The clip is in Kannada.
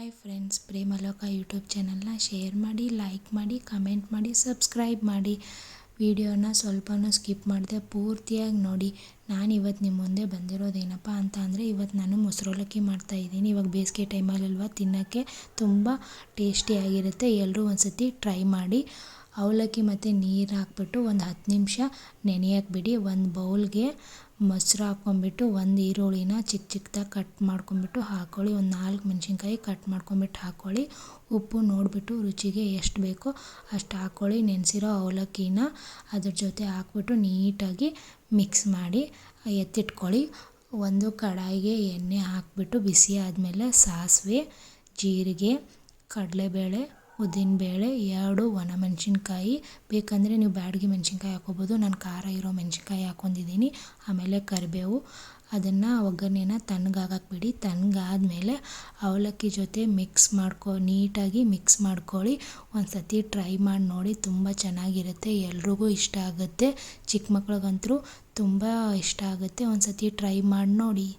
ಹಾಯ್ ಫ್ರೆಂಡ್ಸ್, ಪ್ರೇಮಲೋಕ ಯೂಟ್ಯೂಬ್ ಚಾನಲ್ನ ಶೇರ್ ಮಾಡಿ, ಲೈಕ್ ಮಾಡಿ, ಕಮೆಂಟ್ ಮಾಡಿ, ಸಬ್ಸ್ಕ್ರೈಬ್ ಮಾಡಿ. ವಿಡಿಯೋನ ಸ್ವಲ್ಪನೂ ಸ್ಕಿಪ್ ಮಾಡಿದೆ ಪೂರ್ತಿಯಾಗಿ ನೋಡಿ. ನಾನು ಇವತ್ತು ನಿಮ್ಮ ಮುಂದೆ ಬಂದಿರೋದೇನಪ್ಪ ಅಂತ ಅಂದರೆ, ಇವತ್ತು ನಾನು ಮೊಸರವಲಕ್ಕಿ ಮಾಡ್ತಾಯಿದ್ದೀನಿ. ಇವಾಗ ಬೇಸಿಗೆ ಟೈಮಲ್ಲಲ್ವ, ತಿನ್ನೋಕ್ಕೆ ತುಂಬ ಟೇಸ್ಟಿಯಾಗಿರುತ್ತೆ. ಎಲ್ಲರೂ ಒಂದು ಸತಿ ಟ್ರೈ ಮಾಡಿ. ಅವಲಕ್ಕಿ ಮತ್ತು ನೀರು ಹಾಕ್ಬಿಟ್ಟು ಒಂದು 10 ನಿಮಿಷ ನೆನೆಯೋಕ್ಕೆ ಬಿಡಿ. ಒಂದು ಬೌಲ್ಗೆ ಮೊಸರು ಹಾಕ್ಕೊಂಬಿಟ್ಟು ಒಂದು ಈರುಳ್ಳಿನ ಚಿಕ್ಕ ಚಿಕ್ಕದಾಗಿ ಕಟ್ ಮಾಡ್ಕೊಂಬಿಟ್ಟು ಹಾಕ್ಕೊಳ್ಳಿ. ಒಂದು 4 ಮೆಣಸಿನ್ಕಾಯಿ ಕಟ್ ಮಾಡ್ಕೊಂಬಿಟ್ಟು ಹಾಕ್ಕೊಳ್ಳಿ. ಉಪ್ಪು ನೋಡಿಬಿಟ್ಟು ರುಚಿಗೆ ಎಷ್ಟು ಬೇಕೋ ಅಷ್ಟು ಹಾಕ್ಕೊಳ್ಳಿ. ನೆನೆಸಿರೋ ಅವಲಕ್ಕಿನ ಅದ್ರ ಜೊತೆ ಹಾಕ್ಬಿಟ್ಟು ನೀಟಾಗಿ ಮಿಕ್ಸ್ ಮಾಡಿ ಎತ್ತಿಟ್ಕೊಳ್ಳಿ. ಒಂದು ಕಡಾಯಿಗೆ ಎಣ್ಣೆ ಹಾಕ್ಬಿಟ್ಟು ಬಿಸಿ ಆದಮೇಲೆ ಸಾಸಿವೆ, ಜೀರಿಗೆ, ಕಡಲೆಬೇಳೆ, ಉದ್ದಿನಬೇಳೆ, 2 ಒಣಮೆಣಸಿನ್ಕಾಯಿ, ಬೇಕಂದರೆ ನೀವು ಬ್ಯಾಡಗಿ ಮೆಣಸಿನ್ಕಾಯಿ ಹಾಕ್ಕೋಬೋದು. ನಾನು ಖಾರ ಇರೋ ಮೆಣಸಿನ್ಕಾಯಿ ಹಾಕ್ಕೊಂಡಿದ್ದೀನಿ. ಆಮೇಲೆ ಕರಿಬೇವು. ಅದನ್ನು ಒಗ್ಗರಣೆನ ತಣ್ಣಗಾಗಕ್ಕೆ ತಣ್ಣಗಾದ್ಮೇಲೆ ಅವಲಕ್ಕಿ ಜೊತೆ ನೀಟಾಗಿ ಮಿಕ್ಸ್ ಮಾಡ್ಕೊಳ್ಳಿ. ಒಂದು ಸತಿ ಟ್ರೈ ಮಾಡಿ ನೋಡಿ, ತುಂಬ ಚೆನ್ನಾಗಿರುತ್ತೆ. ಎಲ್ರಿಗೂ ಇಷ್ಟ ಆಗುತ್ತೆ. ಚಿಕ್ಕ ಮಕ್ಳಿಗಂತೂ ತುಂಬ ಇಷ್ಟ ಆಗುತ್ತೆ. ಒಂದು ಸತಿ ಟ್ರೈ ಮಾಡಿ ನೋಡಿ.